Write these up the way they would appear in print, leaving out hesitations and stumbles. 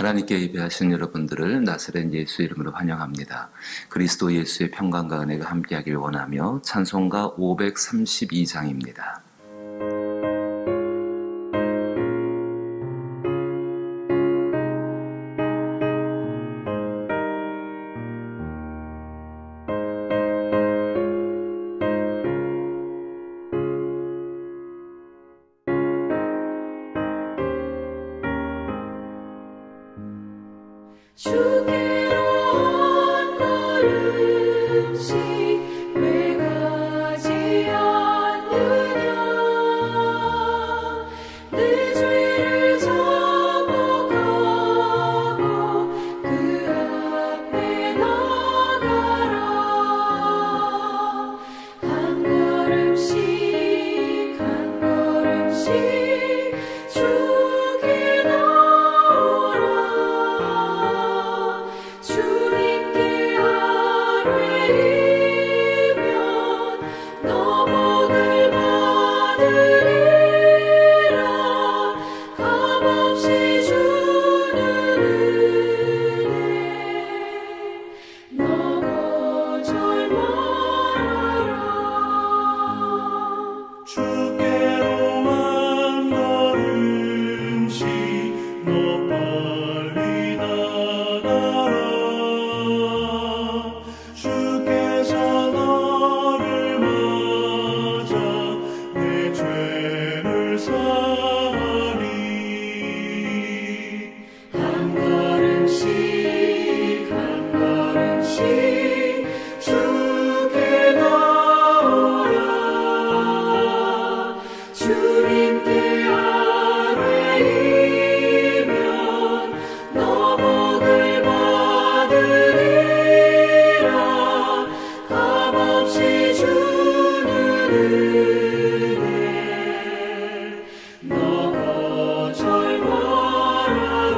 하나님께 예배하신 여러분들을 나사렛 예수 이름으로 환영합니다. 그리스도 예수의 평강과 은혜가 함께하길 원하며 찬송가 532장입니다. 주께로 한 걸음씩 왜 가지 않느냐 내 죄를 자복하고 그 앞에 나가라 한 걸음씩 한 걸음씩 주께 나오라 주님께 아뢰이면 너 복을 받으리라 값없이 주는 은혜 너 거절 말아라 주께로 한 걸음씩 너 빨리 나가라 주께서 너를 맞아 내 죄를 사하리 한 걸음씩 한 걸음씩 주께 나오라 주님께 아뢰이면 너 복을 받으리라 값없이 주는 은혜 너 거절 말아라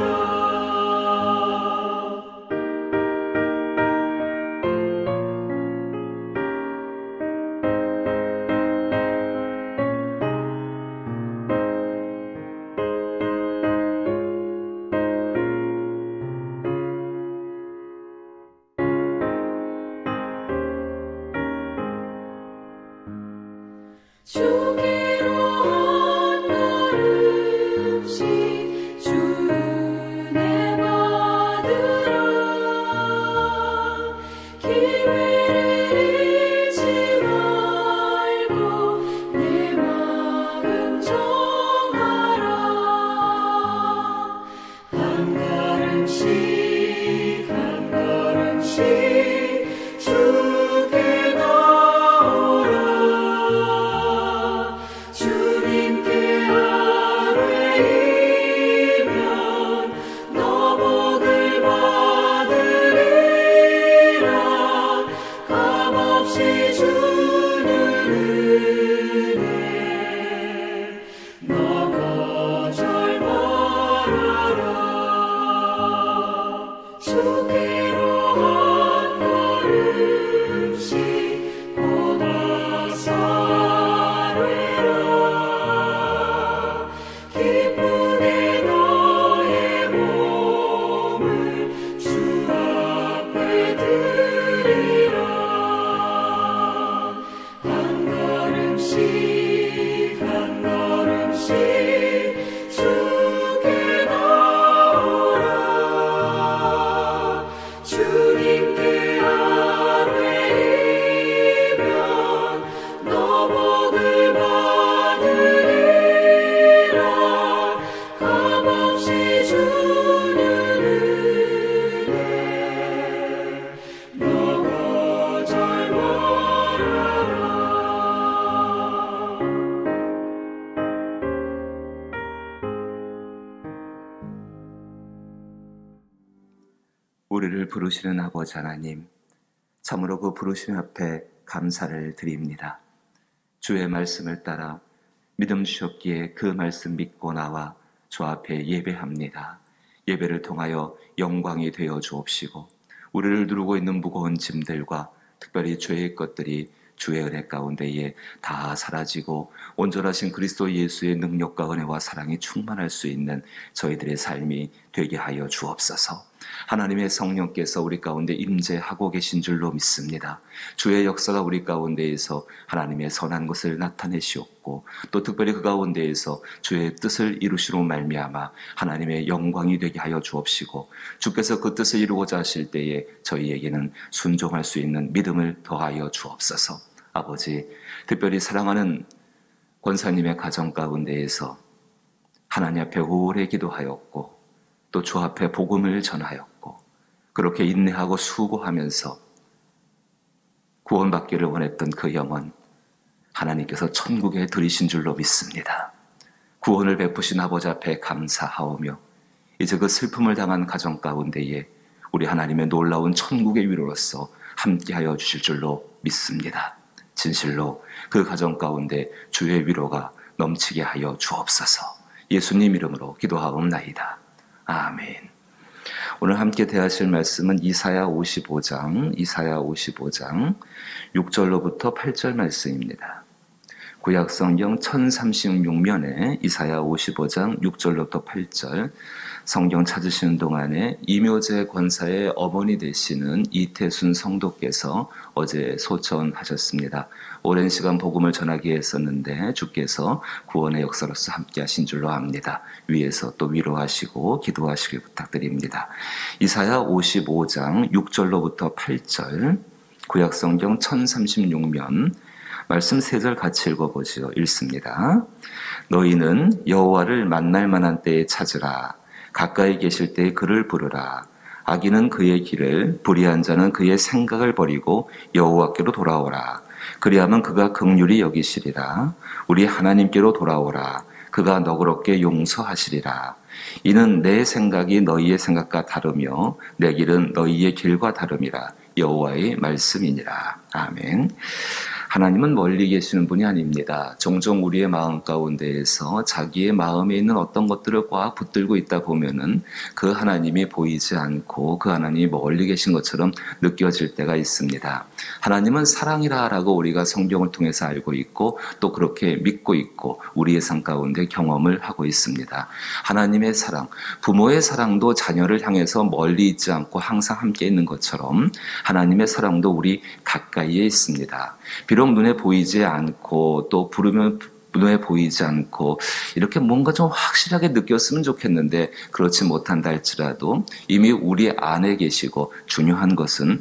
주께로 한 걸음씩 주 은혜 받으라 기회를 잃지 말고 내 마음 정하라 한 걸음씩 한 걸음씩 주께 나오라 주님께 아뢰이면 너 복을 받으리라 값없이 주는 은혜 너 거절 말아라 주께로 한 걸음씩 보다서 아뢰라 기쁘게 너의 몸을 주 앞에 드리라 한 걸음씩 한 걸음씩 주께 나오라 주님께 아뢰이면 너 복을 받으리라 값없이 주는 은혜 너 거절 말아라 우리를 부르시는 아버지 하나님, 참으로 그 부르심 앞에 감사를 드립니다. 주의 말씀을 따라 믿음 주셨기에 그 말씀 믿고 나와 주 앞에 예배합니다. 예배를 통하여 영광이 되어 주옵시고 우리를 누르고 있는 무거운 짐들과 특별히 죄의 것들이 주의 은혜 가운데에 다 사라지고 온전하신 그리스도 예수의 능력과 은혜와 사랑이 충만할 수 있는 저희들의 삶이 되게 하여 주옵소서. 하나님의 성령께서 우리 가운데 임재하고 계신 줄로 믿습니다. 주의 역사가 우리 가운데에서 하나님의 선한 것을 나타내시옵고 또 특별히 그 가운데에서 주의 뜻을 이루시로 말미암아 하나님의 영광이 되게 하여 주옵시고 주께서 그 뜻을 이루고자 하실 때에 저희에게는 순종할 수 있는 믿음을 더하여 주옵소서. 아버지, 특별히 사랑하는 권사님의 가정 가운데에서 하나님 앞에 오래 기도하였고 또 주 앞에 복음을 전하였고 그렇게 인내하고 수고하면서 구원받기를 원했던 그 영혼 하나님께서 천국에 들이신 줄로 믿습니다. 구원을 베푸신 아버지 앞에 감사하오며 이제 그 슬픔을 당한 가정 가운데에 우리 하나님의 놀라운 천국의 위로로서 함께하여 주실 줄로 믿습니다. 진실로 그 가정 가운데 주의 위로가 넘치게 하여 주옵소서. 예수님 이름으로 기도하옵나이다. 아멘. 오늘 함께 대하실 말씀은 이사야 55장 6절로부터 8절 말씀입니다. 구약성경 1036면에 이사야 55장 6절로부터 8절 성경 찾으시는 동안에 이묘재 권사의 어머니 되시는 이태순 성도께서 어제 소천하셨습니다. 오랜 시간 복음을 전하기 했었는데 주께서 구원의 역사로서 함께 하신 줄로 압니다. 위에서 또 위로하시고 기도하시길 부탁드립니다. 이사야 55장 6절로부터 8절 구약성경 1036면 말씀 3절 같이 읽어보시오. 읽습니다. 너희는 여호와를 만날 만한 때에 찾으라. 가까이 계실 때에 그를 부르라. 악인은 그의 길을, 불의한 자는 그의 생각을 버리고 여호와께로 돌아오라. 그리하면 그가 긍휼히 여기시리라. 우리 하나님께로 돌아오라. 그가 너그럽게 용서하시리라. 이는 내 생각이 너희의 생각과 다르며 내 길은 너희의 길과 다름이라. 여호와의 말씀이니라. 아멘. 하나님은 멀리 계시는 분이 아닙니다. 종종 우리의 마음 가운데에서 자기의 마음에 있는 어떤 것들을 꽉 붙들고 있다 보면은 그 하나님이 보이지 않고 그 하나님이 멀리 계신 것처럼 느껴질 때가 있습니다. 하나님은 사랑이라고 우리가 성경을 통해서 알고 있고 또 그렇게 믿고 있고 우리의 삶 가운데 경험을 하고 있습니다. 하나님의 사랑, 부모의 사랑도 자녀를 향해서 멀리 있지 않고 항상 함께 있는 것처럼 하나님의 사랑도 우리 가까이에 있습니다. 비록 눈에 보이지 않고 또 부르면 눈에 보이지 않고 이렇게 뭔가 좀 확실하게 느꼈으면 좋겠는데 그렇지 못한다 할지라도 이미 우리 안에 계시고 중요한 것은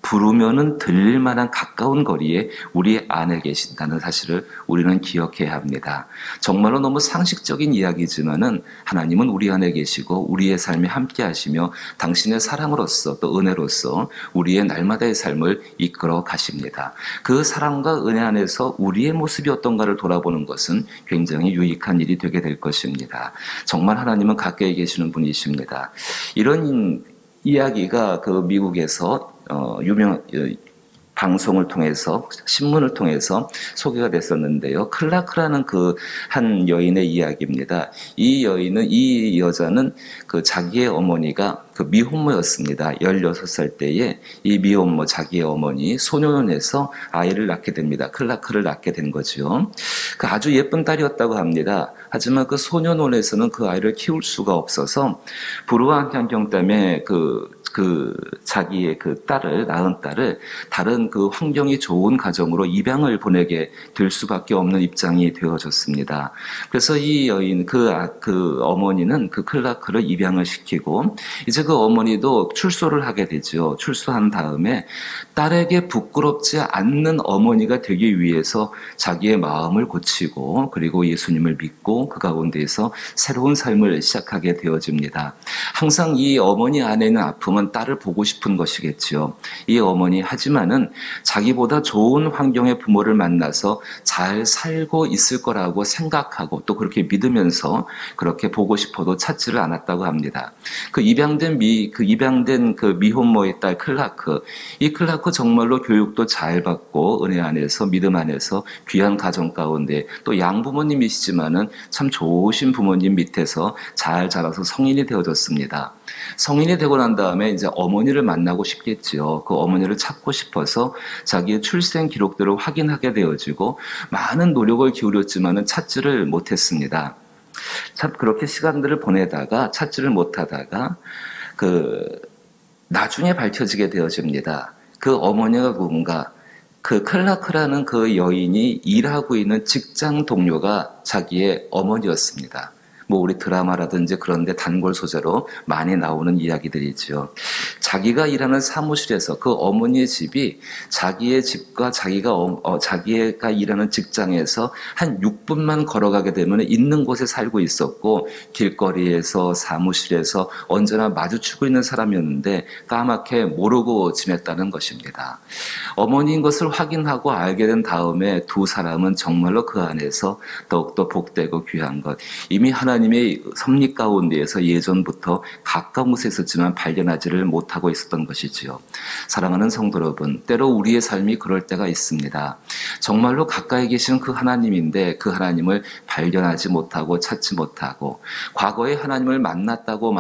부르면은 들릴 만한 가까운 거리에 우리 안에 계신다는 사실을 우리는 기억해야 합니다. 정말로 너무 상식적인 이야기지만은 하나님은 우리 안에 계시고 우리의 삶에 함께 하시며 당신의 사랑으로서 또 은혜로서 우리의 날마다의 삶을 이끌어 가십니다. 그 사랑과 은혜 안에서 우리의 모습이 어떤가를 돌아보는 것은 굉장히 유익한 일이 되게 될 것입니다. 정말 하나님은 가까이 계시는 분이십니다. 이런 이야기가 그 미국에서 유명 방송을 통해서 신문을 통해서 소개가 됐었는데요. 클라크라는 그 한 여인의 이야기입니다. 이 여자는 그 자기의 어머니가 그 미혼모였습니다. 16살 때에 이 미혼모 자기의 어머니 소년원에서 아이를 낳게 됩니다. 클라크를 낳게 된 거죠. 그 아주 예쁜 딸이었다고 합니다. 하지만 그 소년원에서는 그 아이를 키울 수가 없어서 불우한 환경 때문에 자기의 그 낳은 딸을 다른 그 환경이 좋은 가정으로 입양을 보내게 될 수밖에 없는 입장이 되어졌습니다. 그래서 이 여인, 그 어머니는 그 클라크를 입양을 시키고 이제 그 어머니도 출소를 하게 되죠. 출소한 다음에 딸에게 부끄럽지 않는 어머니가 되기 위해서 자기의 마음을 고치고 그리고 예수님을 믿고 그 가운데에서 새로운 삶을 시작하게 되어집니다. 항상 이 어머니 안에 있는 아픔은 딸을 보고 싶은 것이겠죠. 이 어머니 하지만은 자기보다 좋은 환경의 부모를 만나서 잘 살고 있을 거라고 생각하고 또 그렇게 믿으면서 그렇게 보고 싶어도 찾지를 않았다고 합니다. 그 입양된 그 미혼모의 딸 클라크, 이 클라크 정말로 교육도 잘 받고 은혜 안에서 믿음 안에서 귀한 가정 가운데 또 양부모님이시지만은 참 좋으신 부모님 밑에서 잘 자라서 성인이 되어졌습니다. 성인이 되고 난 다음에 이제 어머니를 만나고 싶겠지요. 그 어머니를 찾고 싶어서 자기의 출생 기록들을 확인하게 되어지고 많은 노력을 기울였지만은 찾지를 못했습니다. 참 그렇게 시간들을 보내다가 찾지를 못하다가 나중에 밝혀지게 되어집니다. 그 어머니가 누군가, 그 클라크라는 그 여인이 일하고 있는 직장 동료가 자기의 어머니였습니다. 뭐 우리 드라마라든지 그런 데 단골 소재로 많이 나오는 이야기들이죠. 자기가 일하는 사무실에서 그 어머니의 집이 자기의 집과 자기가 일하는 직장에서 한 6분만 걸어가게 되면 있는 곳에 살고 있었고, 길거리에서 사무실에서 언제나 마주치고 있는 사람이었는데 까맣게 모르고 지냈다는 것입니다. 어머니인 것을 확인하고 알게 된 다음에 두 사람은 정말로 그 안에서 더욱더 복되고 귀한 것, 이미 하나님의 섭리 가운데에서 예전부터 가까운 곳에 있었지만 발견하지를 못하고 있었던 것이지요. 사랑하는 성도 여러분, 때로 우리의 삶이 그럴 때가 있습니다. 정말로 가까이 계신 그 하나님인데 그 하나님을 발견하지 못하고 찾지 못하고, 과거에 하나님을 만났었고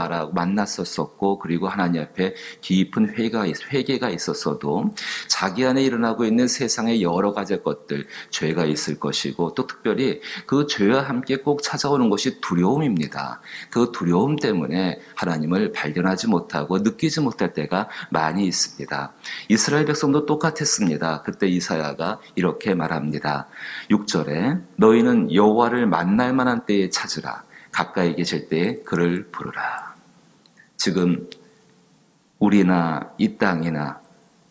그리고 하나님 앞에 깊은 회개가 있었어도 자기 안에 일어나고 있는 세상의 여러 가지 것들, 죄가 있을 것이고, 또 특별히 그 죄와 함께 꼭 찾아오는 것이 두려움입니다. 그 두려움 때문에 하나님을 발견하지 못하고 느끼지 못할 때가 많이 있습니다. 이스라엘 백성도 똑같았습니다. 그때 이사야가 이렇게 말합니다. 6절에 너희는 여호와를 만날 만한 때에 찾으라. 가까이 계실 때에 그를 부르라. 지금 우리나 이 땅이나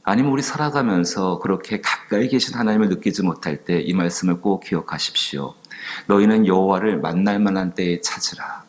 아니면 우리 살아가면서 그렇게 가까이 계신 하나님을 느끼지 못할 때 이 말씀을 꼭 기억하십시오. 너희는 여호와를 만날 만한 때에 찾으라.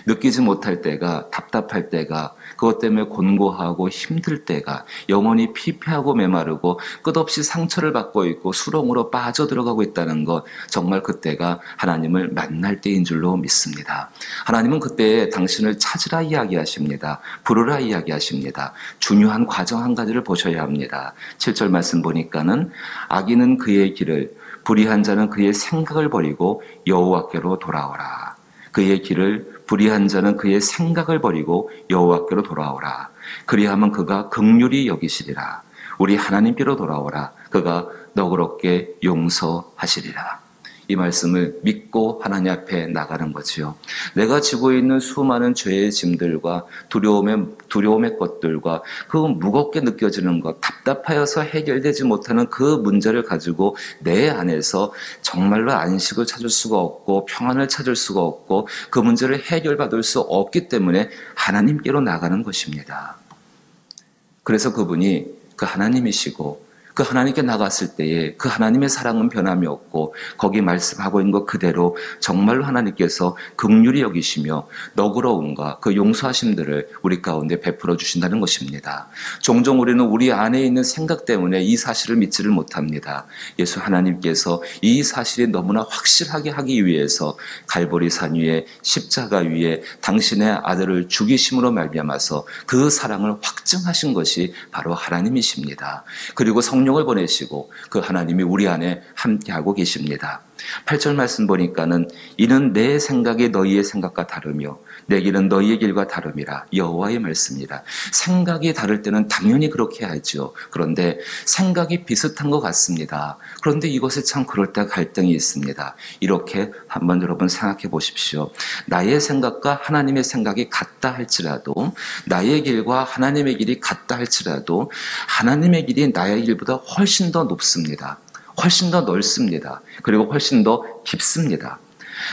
느끼지 못할 때가, 답답할 때가, 그것 때문에 곤고하고 힘들 때가, 영혼이 피폐하고 메마르고 끝없이 상처를 받고 있고 수렁으로 빠져들어가고 있다는 것, 정말 그때가 하나님을 만날 때인 줄로 믿습니다. 하나님은 그때에 당신을 찾으라 이야기하십니다. 부르라 이야기하십니다. 중요한 과정 한 가지를 보셔야 합니다. 7절 말씀 보니까는 악인은 그의 길을, 불의한 자는 그의 생각을 버리고 여호와께로 돌아오라. 그의 길을, 불의한 자는 그의 생각을 버리고 여호와께로 돌아오라. 그리하면 그가 긍휼히 여기시리라. 우리 하나님께로 돌아오라. 그가 너그럽게 용서하시리라. 이 말씀을 믿고 하나님 앞에 나가는 거지요. 내가 지고 있는 수많은 죄의 짐들과 두려움의 것들과 그 무겁게 느껴지는 것, 답답하여서 해결되지 못하는 그 문제를 가지고 내 안에서 정말로 안식을 찾을 수가 없고 평안을 찾을 수가 없고 그 문제를 해결받을 수 없기 때문에 하나님께로 나가는 것입니다. 그래서 그분이 그 하나님이시고 그 하나님께 나갔을 때에 그 하나님의 사랑은 변함이 없고 거기 말씀하고 있는 것 그대로 정말로 하나님께서 긍휼히 여기시며 너그러움과 그 용서하심들을 우리 가운데 베풀어 주신다는 것입니다. 종종 우리는 우리 안에 있는 생각 때문에 이 사실을 믿지를 못합니다. 예수 하나님께서 이 사실이 너무나 확실하게 하기 위해서 갈보리산 위에 십자가 위에 당신의 아들을 죽이심으로 말미암아서 그 사랑을 확증하신 것이 바로 하나님이십니다. 그리고 성령을 보내시고 그 하나님이 우리 안에 함께하고 계십니다. 8절 말씀 보니까는 이는 내 생각이 너희의 생각과 다르며 내 길은 너희의 길과 다름이라. 여호와의 말씀이라. 생각이 다를 때는 당연히 그렇게 하죠. 그런데 생각이 비슷한 것 같습니다. 그런데 이것에 참 그럴 때 갈등이 있습니다. 이렇게 한번 여러분 생각해 보십시오. 나의 생각과 하나님의 생각이 같다 할지라도, 나의 길과 하나님의 길이 같다 할지라도 하나님의 길이 나의 길보다 훨씬 더 높습니다. 훨씬 더 넓습니다. 그리고 훨씬 더 깊습니다.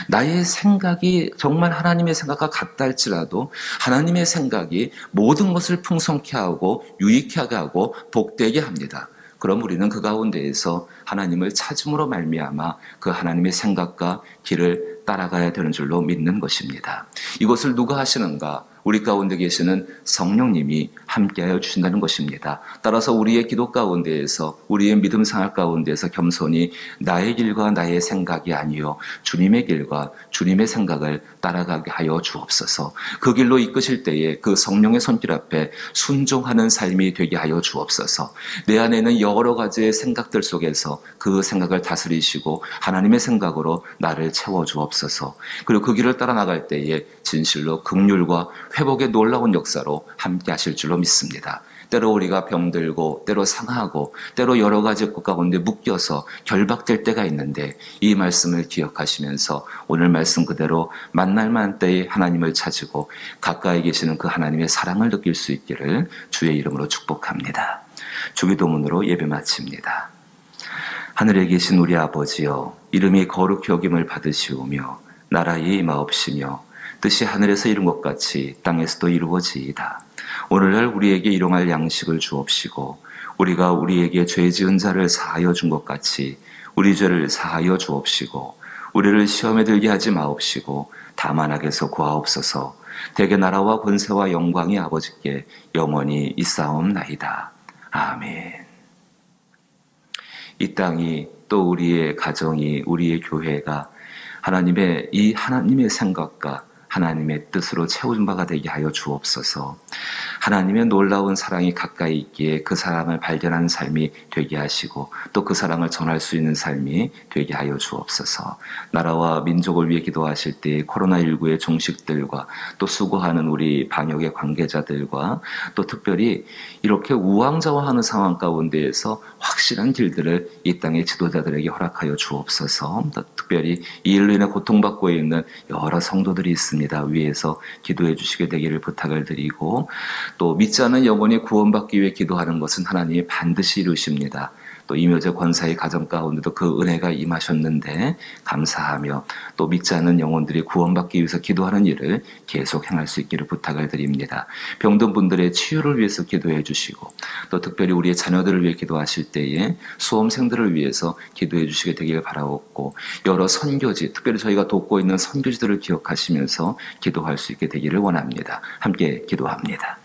나의 생각이 정말 하나님의 생각과 같다 할지라도 하나님의 생각이 모든 것을 풍성케 하고 유익하게 하고 복되게 합니다. 그럼 우리는 그 가운데에서 하나님을 찾음으로 말미암아 그 하나님의 생각과 길을 따라가야 되는 줄로 믿는 것입니다. 이것을 누가 하시는가? 우리 가운데 계시는 성령님이 함께하여 주신다는 것입니다. 따라서 우리의 기도 가운데에서, 우리의 믿음 생활 가운데에서 겸손히 나의 길과 나의 생각이 아니요 주님의 길과 주님의 생각을 따라가게 하여 주옵소서. 그 길로 이끄실 때에 그 성령의 손길 앞에 순종하는 삶이 되게 하여 주옵소서. 내 안에는 여러 가지의 생각들 속에서 그 생각을 다스리시고 하나님의 생각으로 나를 채워 주옵소서. 그리고 그 길을 따라 나갈 때에 진실로 긍휼과 회복의 놀라운 역사로 함께 하실 줄로 믿습니다. 때로 우리가 병들고 때로 상하고 때로 여러 가지 것 가운데 묶여서 결박될 때가 있는데 이 말씀을 기억하시면서 오늘 말씀 그대로 만날만 때에 하나님을 찾고 가까이 계시는 그 하나님의 사랑을 느낄 수 있기를 주의 이름으로 축복합니다. 주기도문으로 예배 마칩니다. 하늘에 계신 우리 아버지여, 이름이 거룩히 여김을 받으시오며 나라의 임하옵시며 뜻이 하늘에서 이룬 것 같이 땅에서도 이루어지이다. 오늘날 우리에게 일용할 양식을 주옵시고 우리가 우리에게 죄 지은 자를 사하여 준 것 같이 우리 죄를 사하여 주옵시고 우리를 시험에 들게 하지 마옵시고 다만 악에서 구하옵소서. 대개 나라와 권세와 영광이 아버지께 영원히 있사옵나이다. 아멘. 이 땅이 또 우리의 가정이 우리의 교회가 이 하나님의 생각과 하나님의 뜻으로 채운 바가 되게 하여 주옵소서. 하나님의 놀라운 사랑이 가까이 있기에 그 사랑을 발견하는 삶이 되게 하시고 또 그 사랑을 전할 수 있는 삶이 되게 하여 주옵소서. 나라와 민족을 위해 기도하실 때 코로나19의 종식들과 또 수고하는 우리 방역의 관계자들과 또 특별히 이렇게 우왕좌왕하는 상황 가운데에서 확실한 길들을 이 땅의 지도자들에게 허락하여 주옵소서. 또 특별히 이 일로 인해 고통받고 있는 여러 성도들이 있습니다. 위에서 기도해 주시게 되기를 부탁을 드리고 또 믿지 않는 영혼이 구원받기 위해 기도하는 것은 하나님이 반드시 이루십니다. 또 이묘제 권사의 가정 가운데도 그 은혜가 임하셨는데 감사하며 또 믿지 않는 영혼들이 구원받기 위해서 기도하는 일을 계속 행할 수 있기를 부탁을 드립니다. 병든 분들의 치유를 위해서 기도해 주시고 또 특별히 우리의 자녀들을 위해 기도하실 때에 수험생들을 위해서 기도해 주시게 되기를 바라옵고 여러 선교지, 특별히 저희가 돕고 있는 선교지들을 기억하시면서 기도할 수 있게 되기를 원합니다. 함께 기도합니다.